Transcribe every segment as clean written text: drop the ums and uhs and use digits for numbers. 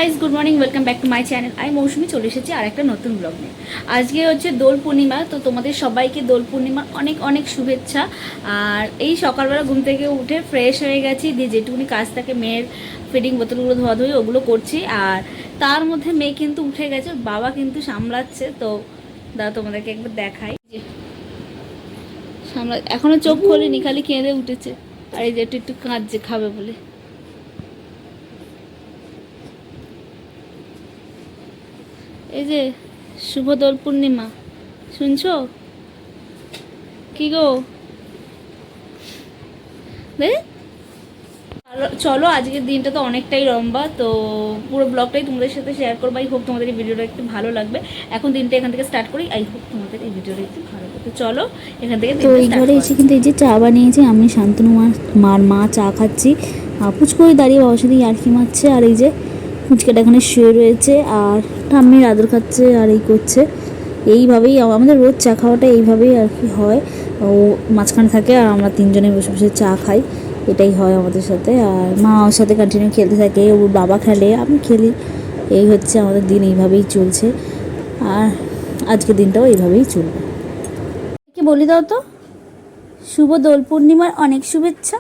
Guys, good morning, welcome back to my channel. আমি মৌসুমি চলে এসেছি আর একটা নতুন ব্লগ নিয়ে। আজকে হচ্ছে দোল পূর্ণিমা, তো তোমাদের সবাইকে দোল পূর্ণিমার অনেক অনেক শুভেচ্ছা। আর এই সকালবেলা ঘুম থেকে উঠে ফ্রেশ হয়ে গেছি, দিয়ে যেটুকুনি কাজ থাকে মেয়ের ফিডিং বোতলগুলো ধোয়াধুয়ি ওগুলো করছি। আর তার মধ্যে মেয়ে কিন্তু উঠে গেছে, বাবা কিন্তু সামলাচ্ছে। তো দাদা তোমাদেরকে একবার দেখাই, যে এখনো চোখ খোলেনি, খালি কেঁদে উঠেছে। আর এই যে একটু একটু কাঁদছে খাবে বলে। এই যে শুভ দোল পূর্ণিমা, শুনছো কি গো? চলো, আজকের দিনটা তো অনেকটাই লম্বা, তো পুরো ব্লগটাই তোমাদের সাথে শেয়ার করবো। আই হোপ তোমাদের এই ভিডিওটা একটু ভালো লাগবে। এখন দিনটা এখান থেকে স্টার্ট করি, আই হোপ তোমাদের এই ভিডিওটা একটু ভালো লাগবে। তো চলো এখান থেকে। তো এই ঘরে এসে কিন্তু এই যে চা বানিয়েছি আমি, শান্তনু মার মা চা খাচ্ছি। পুচকু দাঁড়িয়ে বাবার সাথে ইয়ার্কি মারছে, আর এই যে ফুচকাটা এখানে শুয়ে রয়েছে, আর ঠাম্মির আদর খাচ্ছে আর এই করছে। এইভাবেই আমাদের রোজ চা খাওয়াটা এইভাবেই আর কি হয়। ও মাঝখানে থাকে আর আমরা তিনজনে বসে বসে চা খাই, এটাই হয় আমাদের সাথে। আর মা ওর সাথে কন্টিনিউ খেলতে থাকে, ওর বাবা খেলে, আমি খেলি। এই হচ্ছে আমাদের দিন, এইভাবেই চলছে। আর আজকের দিনটাও এইভাবেই চলবে। কি বলি দাও তো, শুভ দোল পূর্ণিমার অনেক শুভেচ্ছা।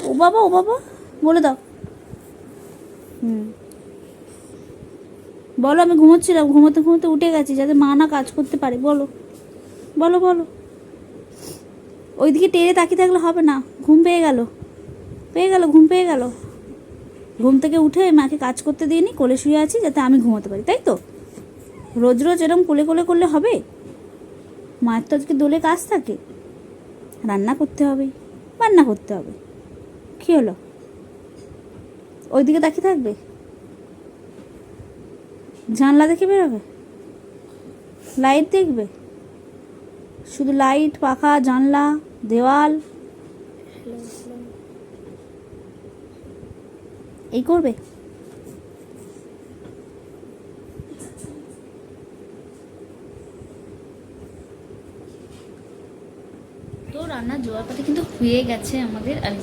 ও বাবা ও বাবা বলে দাও। বলো, আমি ঘুমোচ্ছিলাম, ঘুমোতে ঘুমোতে উঠে গেছি যাতে মা না কাজ করতে পারে। বলো বলো বলো। ওইদিকে টেরে তাকিয়ে থাকলে হবে না, ঘুম পেয়ে গেল ঘুম পেয়ে গেল। ঘুম থেকে উঠে মাকে কাজ করতে দিইনি, কোলে শুয়ে আছি যাতে আমি ঘুমোতে পারি, তাই তো? রোজ রোজ এরকম কোলে কোলে করলে হবে? মায়ের তো আজকে দোলে কাজ থাকে, রান্না করতে হবে, রান্না করতে হবে। কী হলো, ওইদিকে তাকিয়ে থাকবে? জানলা দেখে বেরোবে? লাইট দেখবে? শুধু লাইট, পাখা, জানলা, দেওয়াল এই করবে? তো রান্নার জোয়ারপাতি কিন্তু হয়ে গেছে আমাদের। আর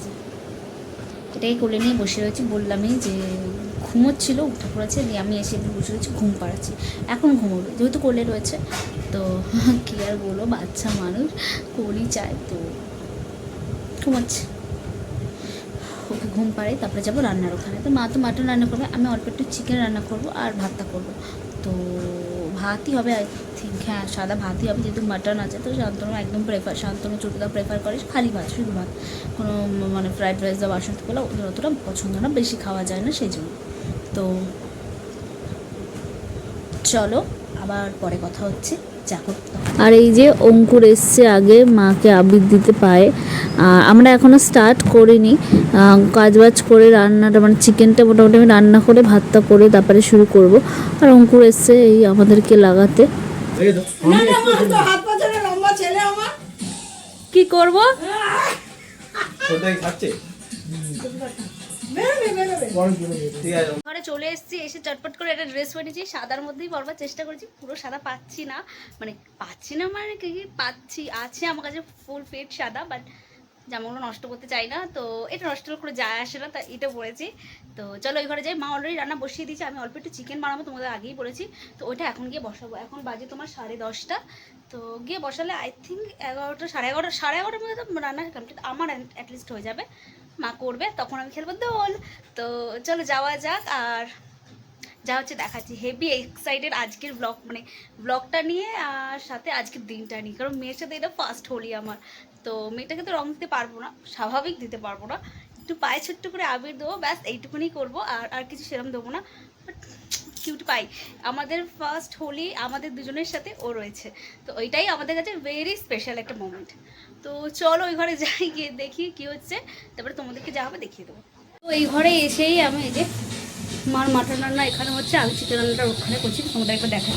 এটাই কোলে নিয়ে বসে রয়েছি, বললামই যে ঘুমোচ্ছিল, উঠে পড়েছে, দিয়ে আমি এসে বসে রয়েছি, ঘুম পাড়াচ্ছি। এখন ঘুমোবে যেহেতু কোলে রয়েছে, তো কী আর বলো, বাচ্চা মানুষ কোলই চায়, তো ঘুমাচ্ছে। ওকে ঘুম পাড়াই, তারপরে যাবো রান্নার ওখানে। তো মা তো মাটন রান্না করবে, আমি অল্প একটু চিকেন রান্না করবো আর ভাতটা করবো। তো ভাতই হবে আই থিঙ্ক, হ্যাঁ সাদা ভাতই হবে, যেহেতু মাটন আছে। তো শান্তনু একদম শান্তনু ছোটদা প্রেফার করে খালি ভাত, শুধু ভাত, কোনো মানে ফ্রাইড রাইস বা বাসন্তী পোলাও ওদের অতটা পছন্দ না, বেশি খাওয়া যায় না সেই জন্য। তো চলো আবার পরে কথা হচ্ছে, যা করতে। আর এই যে অঙ্কুর এসছে আগে মাকে আবির দিতে পায়। আমরা এখনও স্টার্ট করিনি, কাজবাজ করে রান্নাটা মানে চিকেনটা মোটামুটি আমি রান্না করে ভাতটা করে তারপরে শুরু করব। আর অঙ্কুর এসছে এই আমাদেরকে লাগাতে। কি করব? ঘরে চলে এসেছি, এসে চটপট করে একটা ড্রেস পরেছি, সাদার মধ্যেই পরবার চেষ্টা করেছি। পুরো সাদা পাচ্ছি না, মানে কি পাচ্ছি, আছে আমার কাছে ফুল ফিট সাদা, বাট জামাগুলো নষ্ট করতে চাই না, তো এটা নষ্ট করে যায় আসে না, তা এটা পরেছি। তো চলো এই ঘরে যাই। মা অলরেডি রান্না বসিয়ে দিয়েছি, আমি অল্প একটু চিকেন বানাবো, তোমাদের আগেই বলেছি। তো ওইটা এখন গিয়ে বসাবো। এখন বাজে তোমার 10:30। তো গিয়ে বসালে আই থিঙ্ক 11টা, সাড়ে এগারোটার মধ্যে তো রান্না কমপ্লিট আমার অ্যাটলিস্ট হয়ে যাবে। মা করবে, তখন আমি খেলবো দোল। তো চলো যাওয়া যাক। আর যা হচ্ছে দেখাচ্ছি, হেভি এক্সাইটেড আজকের ব্লগটা নিয়ে, আর সাথে আজকের দিনটা নিয়ে, কারণ মেয়ের সাথে এটা ফার্স্ট হোলি আমার। তো মেয়েটাকে তো রং দিতে পারবো না, স্বাভাবিক দিতে পারবো না, একটু পায়ে ছোট্ট করে আবির দেবো, ব্যাস এইটুকুনি করবো। আর কিছু সেরকম দেবো না, বাট কিউট পাই। আমাদের ফার্স্ট হোলি আমাদের দুজনের সাথে ও রয়েছে, তো ওইটাই আমাদের কাছে ভেরি স্পেশাল একটা মোমেন্ট। তো চলো ওই ঘরে যাই, গিয়ে দেখি কী হচ্ছে, তারপরে তোমাদেরকে যা হবে দেখিয়ে দেবো। তো এই ঘরে এসেই আমি এই যে মার মাটন রান্না এখানে হচ্ছে, আমি চিকেন রান্নাটা ওখানে করছি, তোমাদের একবার দেখা।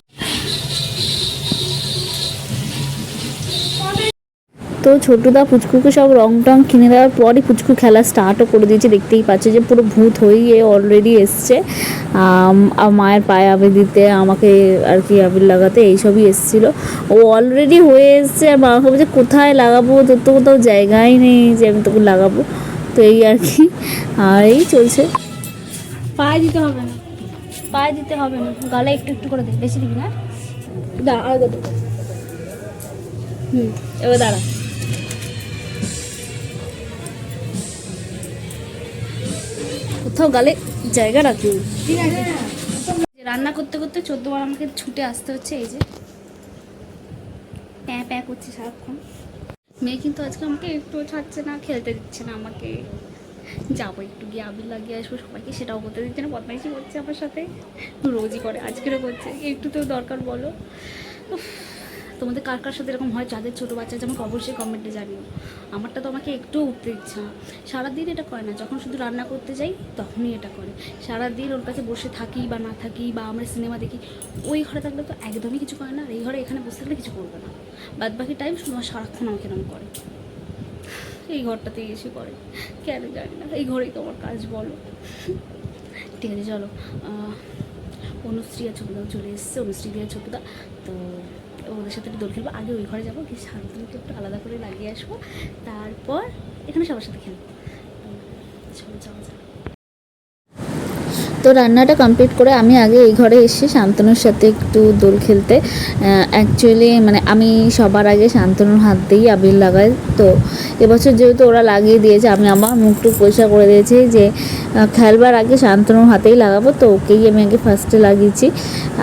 তো ছোটদা পুচকুকে সব রং টং কিনে দেওয়ার পরই পুচকু খেলা স্টার্টও করে দিয়েছে। দেখতেই পাচ্ছে যে পুরো ভূত হয়ে অলরেডি এসছে। মায়ের পায়ে আবির দিতে, আমাকে আর কি আবির লাগাতে, এইসবই এসেছিলো। ও অলরেডি হয়ে এসছে, আর মাকে বলছে কোথায় লাগাবো, তোর তো কোথাও জায়গাই নেই যে আমি তোকে লাগাবো। তো এই আর কি, আর এই চলছে। পায়ে দিতে হবে না, পায়ে দিতে হবে না, গালে একটু একটু করে দে, বেশি দিবি না। দাঁড়া আর কত, এবার দাঁড়া। কোথাও গালে জায়গা রাখি। ঠিক আছে, রান্না করতে করতে 14 বার আমাকে ছুটে আসতে হচ্ছে। এই যে প্যাঁ প্যাঁ করছে সারাক্ষণ। মেয়ে কিন্তু আজকে আমাকে একটুও ছাড়ছে না, খেলতে দিচ্ছে না আমাকে। যাবো একটু গিয়ে আবির লাগিয়ে আসবো সবাইকে, সেটাও করতে দিচ্ছে না, বদমাইশি করছে আমার সাথে, রোজই করে, আজকেরও করছে। একটু তো দরকার বলো। উফ, তোমাদের কার কার সাথে এরকম হয়, যাদের ছোটো বাচ্চা আছে আমাকে অবশ্যই কমেন্টে জানিও। আমারটা তো আমাকে একটুও উঠতে দিচ্ছে না, সারাদিন এটা করে না, যখন শুধু রান্না করতে যাই তখনই এটা করে। সারাদিন ওর কাছে বসে থাকি বা না থাকি বা আমরা সিনেমা দেখি, ওই ঘরে থাকলে তো একদমই কিছু করে না, আর এই ঘরে এখানে বসে থাকলে কিছু করবে না, বাদ বাকি টাইম শুধু সারাক্ষণ আমাকে এরকম করে। এই ঘরটাতেই এসে করে, কেন জানি না, এই ঘরেই তো আমার কাজ বলো। ঠিক আছে চলো, অনুশ্রী আর ছোটদাও চলে এসছে, অনুশ্রী দিয়ে ছোটদা, তো ওদের সাথে একটু দোল খেলবো। আগে ওই ঘরে যাবো, গিয়ে শান্তনুকে একটু আলাদা করে লাগিয়ে আসবো, তারপর এখানে সবার সাথে খেলবো। চলো যাওয়া যাক। তো রান্নাটা কমপ্লিট করে আমি আগে এই ঘরে এসেছি শান্তনুর সাথে একটু দোল খেলতে। অ্যাকচুয়ালি মানে আমি সবার আগে শান্তনুর হাত দিয়েই আবির লাগাই। তো এবছর যেহেতু ওরা লাগিয়ে দিয়েছে, আমি আমার মুখটুক পরিষ্কার করে দিয়েছি যে খেলবার আগে শান্তনুর হাতেই লাগাবো, তো ওকেই আমি আগে ফার্স্টে লাগিয়েছি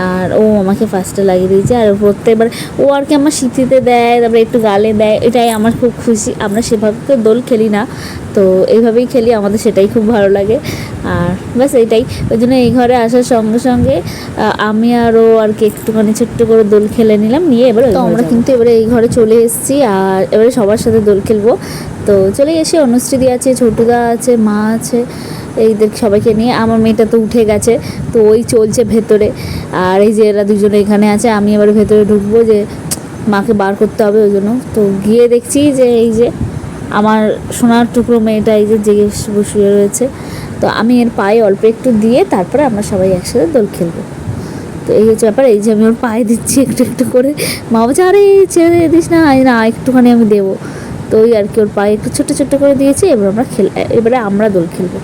আর ও আমাকে ফার্স্টে লাগিয়ে দিয়েছে। আর প্রত্যেকবার ও আর কি আমার সিঁথিতে দেয়, তারপরে একটু গালে দেয়, এটাই আমার খুব খুশি। আমরা সেভাবে তো দোল খেলি না, তো এইভাবেই খেলি, আমাদের সেটাই খুব ভালো লাগে। আর ব্যাস এইটাই, ওই জন্য এই ঘরে আসার সঙ্গে সঙ্গে আমি আর ও আর কি একটুখানি ছোট্ট করে দোল খেলে নিলাম, নিয়ে এবারে তো আমরা কিন্তু এবারে এই ঘরে চলে এসেছি আর এবারে সবার সাথে দোল খেলবো। তো চলে এসে অনুশ্রীদি আছে, ছোটুদা আছে, মা আছে, এইদের সবাইকে নিয়ে। আমার মেয়েটা তো উঠে গেছে, তো ওই চলছে ভেতরে। আর এই যে এরা দুজনে এখানে আছে, আমি এবার ভেতরে ঢুকবো, যে মাকে বার করতে হবে, ওই জন্য। তো গিয়ে দেখছি যে এই যে আমার সোনার টুকরো মেয়েটা এই যে জেগে শুয়ে রয়েছে। তো আমি এর পায়ে অল্প একটু দিয়ে তারপরে আমরা সবাই একসাথে দোল খেলবো। তো এই হচ্ছে ব্যাপার। এই যে আমি ওর পায়ে দিচ্ছি একটু একটু করে, মা বলছে আরে ছেড়ে দিস না, না একটুখানি আমি দেবো। তো ওই আর কি ওর পায়ে একটু ছোটো ছোটো করে দিয়েছি। এবারে আমরা দোল খেলবো।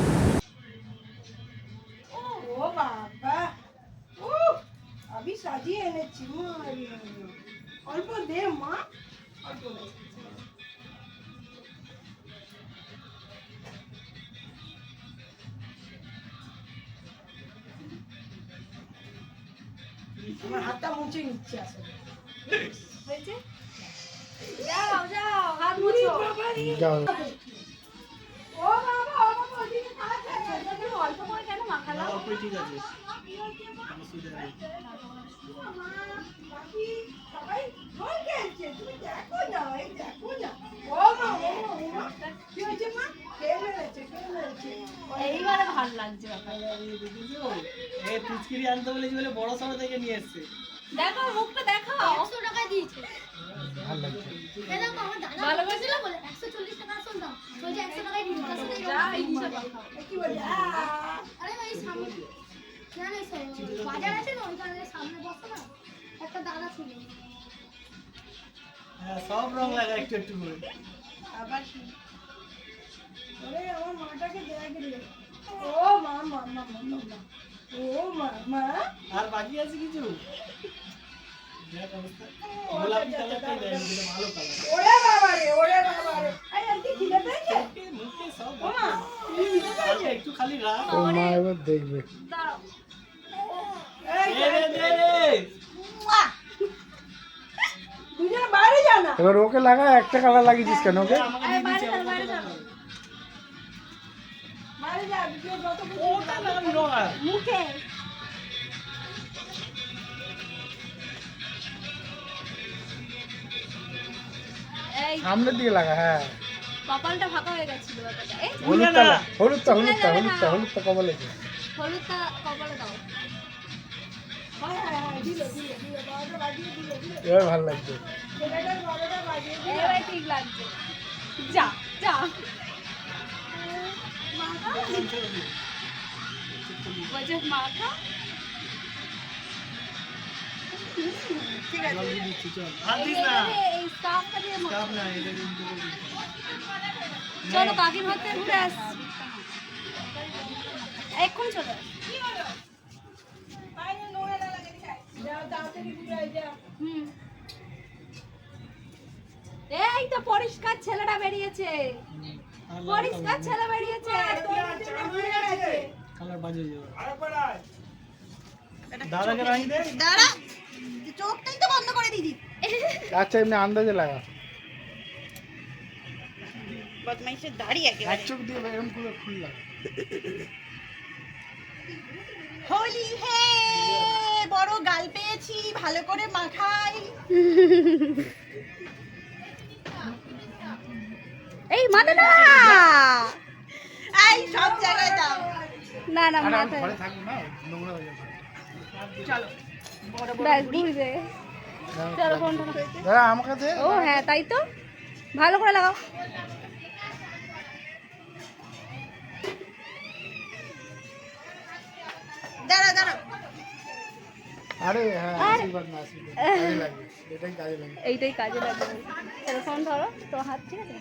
ও বাবা, ও আমি সাজিয়ে এনেছি মা, অল্প দে মা, অল্প দে। আমার হাতটা মুছে নিচ্ছে আসলে। হয়েছে? যাও যাও, হাত মুছো। যাও। ও বাবা, ও বাবা, ওদিকে কাজ আছে। অল্প করে কেন মাখালাম? ঠিক আছে। বাকি সবাই দোল খেলছে, তুমি দেখো না, এই দেখো না। ও মা, ও মা, ও মা, কি হয়েছে মা? কে মেরেছে, কে মেরেছে? এইবারে ভালো লাগছে ব্যাপার। এই পুচকিরি আনতে বলেছি বলে বড় সড়ো থেকে নিয়ে এসছে। দেখো মুখটা দেখো, 100 টাকায় দিয়েছে। ভালো লাগছে। এই দেখো আমার দাদা ভালো বলেছিল বলে 140 টাকা আসল দাম। ওই যে 100 টাকায় দিয়েছে, তার সাথে যা এই হিসাব মাখাও। কি বলি? আরে ভাই সামনে না না বাজার আছে না, ওইখানে সামনে বসো না, একটা দাদা ছিল। হ্যাঁ সব রং লাগা একটু একটু করে। আবার কি? ওরে আমার মাটাকে দেখ রে। ও মা, মা, মা, মা, মা, মা। ও মা, মা। আর বাকি আছে কিছু? দেখ অবস্থা। গোলাপি কালারটাই দেয়, এটা ভালো কালার। ওরে বাবা রে, ওরে বাবা রে। এই আর কি খিদে পেয়েছে? মুখে সব ও মা, তুমি খিদে পেয়েছে? একটু খালি রাখ। ও মা এবার দেখবে। দাঁড়াও। এই দে রে দে রে। দুজনে বাইরে যা না। এবার ওকে লাগা, একটা কালার লাগিয়েছিস কেন ওকে? আমাকে দিয়ে দিচ্ছে আমার বাইরে যা, কেউ যত খুশি ওটা লাগাবি রং আর। মুখে। এই সামনের দিকে লাগা, হ্যাঁ। কপালটা ফাঁকা হয়ে গেছিল ব্যাপারটা। এই হলুদটা হলুদটা কপালে দে। হলুদটা কপালে দাও। হ্যাঁ, হ্যাঁ, হ্যাঁ, দিল, দিল, দিল, বারোটা বাজিয়ে দিল, দিল। এবার ভালো লাগছে। ছেলেটার বারোটা বাজিয়ে দিল। এবারে ঠিক লাগছে। যা যা। বলছে মাখা। ঠিক আছে। জল দিয়ে দিচ্ছি, চল। আর দিস না। এইবারে এই স্কার্ফটা দিয়ে মাখো। চাপ না, এটা কিন্তু করবি। চলো কাকির হাত থেকে ঘুরে আসছি। এক্ষুনি চলে আস। যাও তাড়াতাড়ি ঘুরে যাও। হুম এই তো পরিষ্কার ছেলেটা বেরিয়েছে, পরিষ্কার ছেলে বেরিয়েছে। কালার বাজে হয়ে যাবে। দাদাকে রাখি দে। দাঁড়া, চোখটাই তো বন্ধ করে দিদি। আচ্ছা এমনি আন্দাজে লাগা। বদমাইশের দাড়ি এক একেবারে। চোখ দিয়ে এরকম করে ফুল লাগা। হোলি হে বড় গাল পেয়েছি, ভালো করে মাখাই। এই মাথা না, এই সব জায়গায় দাও। না না আরে আমি মাথা, ঘরে থাকবো না, নোংরা হয়ে যাবে। ব্যাস বুঝবে। চলো ফোনটা না। দাদা আমাকে দে। ও হ্যাঁ তাই তো, ভালো করে লাগাও। দাঁড়া দাঁড়া। আরে হ্যাঁ আশীর্বাদ না আশীর্বাদ কাজে লাগবে, এটাই কাজে লাগবে। এইটাই কাজে লাগবে। চলো ফোন ধরো, তো হাত ঠিক আছে।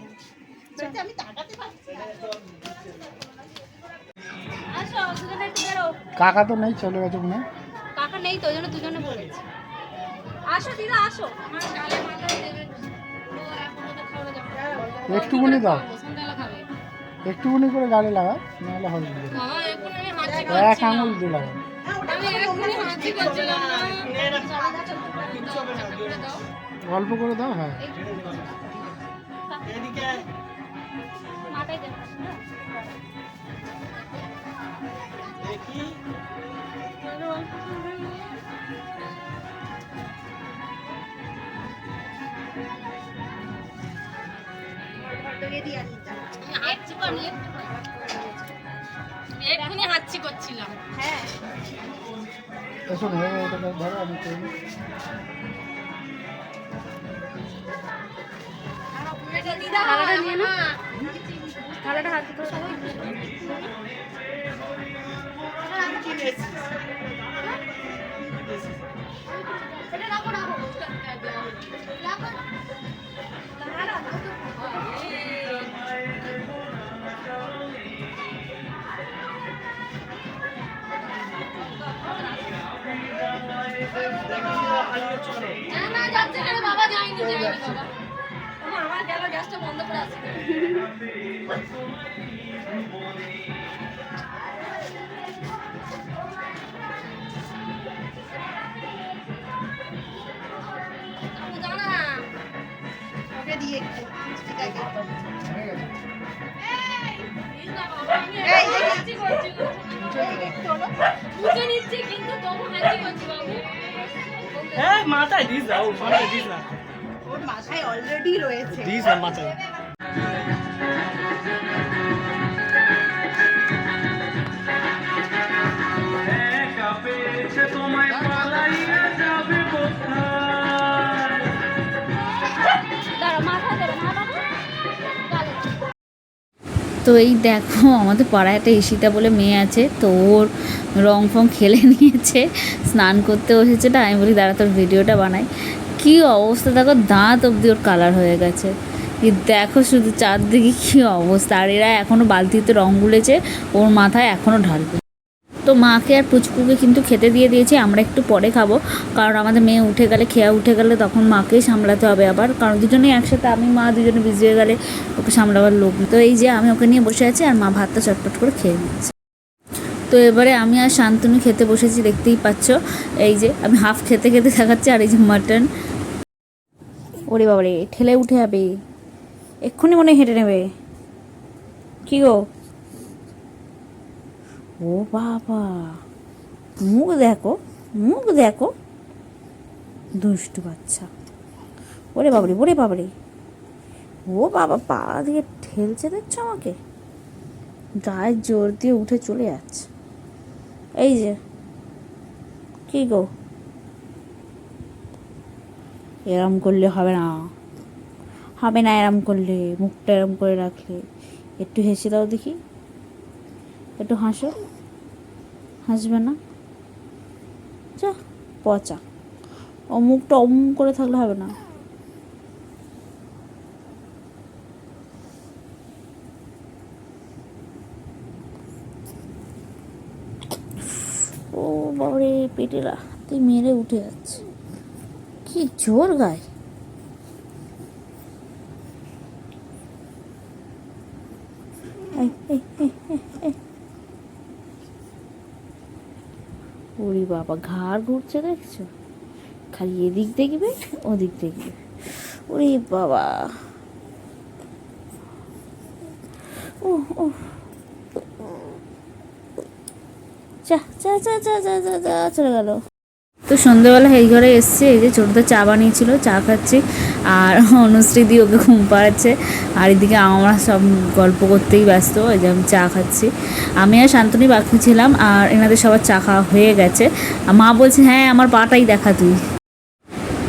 বলছি, আমি তাকাতে পারছি না। আসো দুজনে একটু বেরো। কাকা তো নেই, চলে গেছে মনে হয়। কাকা নেই তো, ওই জন্য দুজনে বলেছি। আসো দিদা আসো। আমার গালে মাথা দেবে। ও এখনো তো খাওয়া যাবে। একটুখানি দাও, সন্ধ্যাবেলা খাবে। একটুখানি করে গালে লাগা, নাহলে হবে না। বাবা এখন আমি হাঁচি এক আঙুল দিয়ে লাগা। আমি এক্ষুনি হাঁচি করছিলাম না। কিচ্ছু হবে না। অল্প করে দাও, হ্যাঁ। এদিকে আয়। মাথায় দেবে। দেখি। এক্ষুনি হাঁচি করছিলাম। হ্যাঁ এসো না, এটা ধরো আমি করে নিই। দিদা থালাটা নিয়ে না, থালাটা হাতে তো এটা রাখো রাখো রাখো। না না যাচ্ছে কেন বাবা, যাইনি যাইনি বাবা। আমার গেল, গ্যাসটা বন্ধ করে আসি। জানা ওকে দিয়ে একটু মিষ্টিটাকে। হয়ে গেছে। এই দেখি। এই একটু হলো। বুঝে নিচ্ছি কিন্তু তবু হাঁচি করছি বাবু। এই মাথায় দিস না, ও মাথায় দিস না। ওর মাথায় অলরেডি রয়েছে। দিস না মাথায়। দাঁড়া, মাথায় দেবে না বাবু। গালে। তো এই দেখো আমাদের পাড়ায় একটা ঈশিতা বলে মেয়ে আছে, তো ওর রং ফং খেলে নিয়েছে, স্নান করতে বসেছে। না আমি বলি দাঁড়া তোর ভিডিওটা বানাই। কী অবস্থা দেখো, দাঁত অবধি ওর কালার হয়ে গেছে। এই দেখো শুধু চারদিকে কী অবস্থা। আর এরা এখনও বালতিতে রং গুলেছে, ওর মাথায় এখনও ঢালবে। তো মাকে আর পুচকুকে কিন্তু খেতে দিয়ে দিয়েছি, আমরা একটু পরে খাবো, কারণ আমাদের মেয়ে উঠে গেলে, খেয়া উঠে গেলে তখন মাকেই সামলাতে হবে আবার, কারণ দুজনেই একসাথে, আমি মা দুজনে বিজি হয়ে গেলে ওকে সামলাবার লোক নেই। তো এই যে আমি ওকে নিয়ে বসে আছি, আর মা ভাতটা চটপট করে খেয়ে নিচ্ছে। তো এবারে আমি আর শান্তনু খেতে বসেছি, দেখতেই পাচ্ছ। এই যে আমি হাফ খেতে খেতে দেখাচ্ছি, আর এই যে মাটন। ওরে বাবারে, ঠেলে উঠে যাবে, এক্ষুনি মনে হয় হেঁটে নেবে। কি গো, ও বাবা, মুখ দেখো, মুখ দেখো, দুষ্টু বাচ্চা। ওরে বাবারে, ওরে বাবারে, ও বাবা, পা দিয়ে ঠেলছে দেখছো আমাকে, গায়ের জোর দিয়ে উঠে চলে যাচ্ছে। এই যে কি গো, এরম করলে হবে না, হবে না এরম করলে, মুখটা এরম করে রাখলে। একটু হেসে দাও দেখি, একটু হাসো, হাসবে না, যা পচা। ও মুখটা অম করে থাকলে হবে না। ও বাবারে, পেটে তুই মেরে উঠে যাচ্ছে, কি জোর গায়। ওরে বাবা, ঘাড় ঘুরছে দেখছো, খালি এদিক দেখবে ওদিক দেখবে। ওরে বাবা, ও ও, যা যা যা যা যা যা যা চলে গেল। তো সন্ধ্যেবেলা এই ঘরে এসছে, এই যে ছোটোটা চা বানিয়েছিল, চা খাচ্ছি, আর অনুশ্রীদি ওকে ঘুম পাড়াচ্ছে, আর এদিকে আমরা সব গল্প করতেই ব্যস্ত। এই যে আমি চা খাচ্ছি, আমি আর শান্তনী বাকি ছিলাম, আর এনাদের সবার চা খাওয়া হয়ে গেছে। আর মা বলছে হ্যাঁ আমার পাটাই দেখা তুই।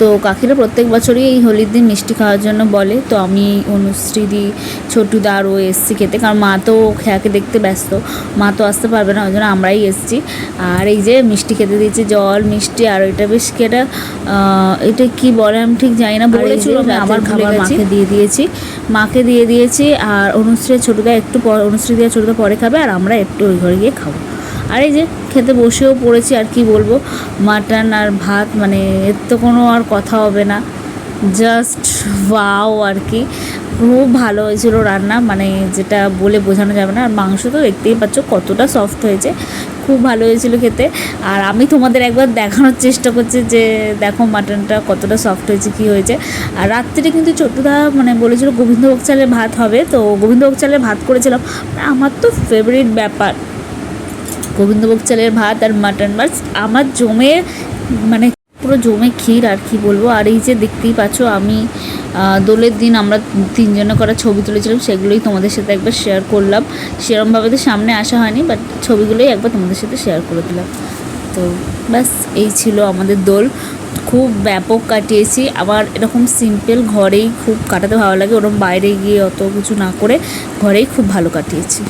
তো কাকিরা প্রত্যেক বছরই এই হোলির দিন মিষ্টি খাওয়ার জন্য বলে, তো আমি অনুশ্রীদি ছোটুদা আরও এসছি খেতে, কারণ মা তো খেয়াকে দেখতে ব্যস্ত, মা তো আসতে পারবে না, ওই জন্য আমরাই এসছি। আর এই যে মিষ্টি খেতে দিয়েছি, জল মিষ্টি, আর এটা বেশ কি এটা কি বলে আমি ঠিক জানি না, বলেছিল আমি আবার খাবার মাকে দিয়ে দিয়েছি। আর অনুশ্রী ছোটুদা একটু পর, অনুশ্রীদি আর ছোটুদা পরে খাবে, আর আমরা একটু ওই ঘরে গিয়ে খাবো। আর এই যে খেতে বসেও পড়েছি, আর কি বলবো, মাটন আর ভাত, মানে এর তো কোনো আর কথা হবে না, জাস্ট ওয়াও আর কি। খুব ভালো হয়েছিল রান্না, মানে যেটা বলে বোঝানো যাবে না। আর মাংস তো দেখতেই পাচ্ছ কতটা সফট হয়েছে, খুব ভালো হয়েছিল খেতে। আর আমি তোমাদের একবার দেখানোর চেষ্টা করছি যে দেখো মাটনটা কতটা সফট হয়েছে, কী হয়েছে। আর রাত্রিরে কিন্তু ছোট্টদা মানে বলেছিল গোবিন্দভোগ চালের ভাত হবে, তো গোবিন্দভোগ চালের ভাত করেছিলাম, আমার তো ফেভারিট ব্যাপার গোবিন্দভোগ চালের ভাত আর মাটন, বাস আমার জমে মানে পুরো জমে ক্ষীর, আর কি বলবো। আর এই যে দেখতেই পাচ্ছ আমি দোলের দিন আমরা তিনজনে করা ছবি তুলেছিলাম, সেগুলোই তোমাদের সাথে একবার শেয়ার করলাম। সেরকমভাবে তো সামনে আসা হয়নি, বাট ছবিগুলোই একবার তোমাদের সাথে শেয়ার করে দিলাম। তো ব্যাস এই ছিল আমাদের দোল, খুব ব্যাপক কাটিয়েছি। আবার এরকম সিম্পল ঘরেই খুব কাটাতে ভালো লাগে, ওরকম বাইরে গিয়ে অত কিছু না করে ঘরেই খুব ভালো কাটিয়েছি।